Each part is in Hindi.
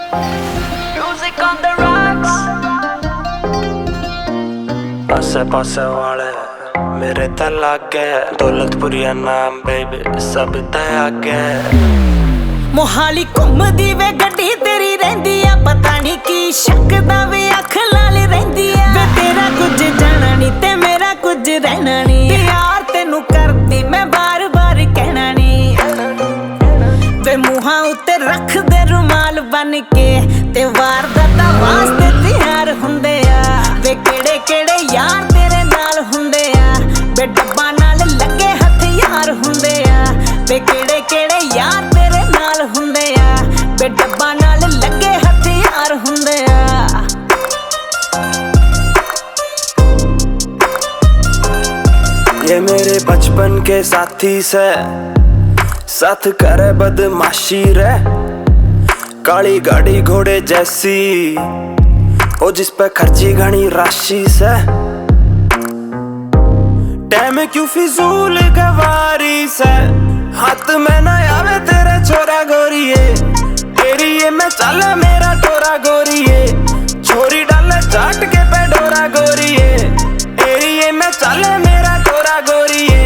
Music on the rocks. आसे पासे वाले मेरे ते लागे, दौलतपुरिया नाम बेबी सब ते आगे। मोहाली घुमदी वे गड्डी तेरी रहिंदी आ, पता नहीं की शक दा वे अख लाल रहिंदी आ। वे तेरा कुछ जाना नहीं ते मेरा कुछ रहना नहीं, ते यार तेनू करदी मैं बार बार कहना नहीं। वे मुहां उत्ते रख दे रुमाल बन के, ते वारदातां वास्ते तैयार हुंदे आ। वे केड़े केड़े यार तेरे नाल हुंदे आ, वे डब्बा नाल लगे हथियार हुंदे आ। वे केड़े केड़े यार तेरे नाल हुंदे आ, वे डब्बा नाल लगे हथियार हुंदे आ। ये मेरे बचपन के साथी से साथ करे बदमाशी रे, काली गाड़ी घोड़े जैसी ओ जिस पे खर्ची घनी राशि से। टाइम क्यों फिजूल गवारी से, हाथ में ना आवे तेरे छोरा गोरिये, तेरी ये मैं चले मेरा टोरा गोरिये, छोरी डाले चाट के पे डोरा गोरिये, तेरी ये मैं चले मेरा टोरा गोरिये,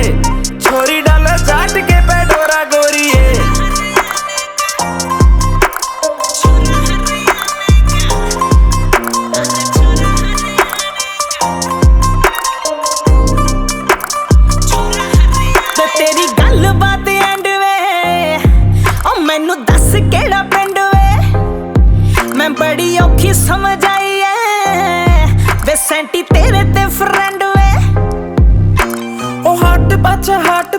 छोरी डाले चाट के पे डोरा गोरिये। तेरी गल बात एंड वे ओ मैनू दस केड़ा पिंड वे, मैं बड़ी औखी समझ आई है वे सेंटी तेरे ते फ्रेंड वे। ओ हाट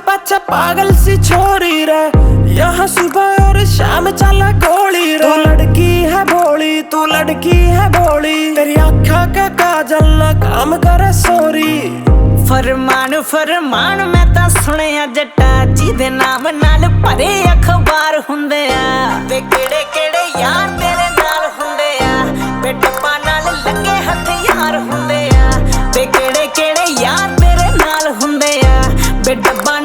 पाछा पागल सी छोरी रे, यहाँ सुबह और शाम चला गोली रे। तू लड़की है भोली, तू लड़की है भोली, तेरी आँखा का काजल ना काम करे सोरी। फरमान फरमान मैं तां सुनिया जट्टा जी दे नाम नाल भरे अखबार हुंदे आ। वे केड़े केड़े यार तेरे नाल हुंदे आ, वे डब्बा नाल लगे हथियार हुंदे आ। वे केड़े केड़े यार तेरे नाल हुंदे आ, वे डब्बा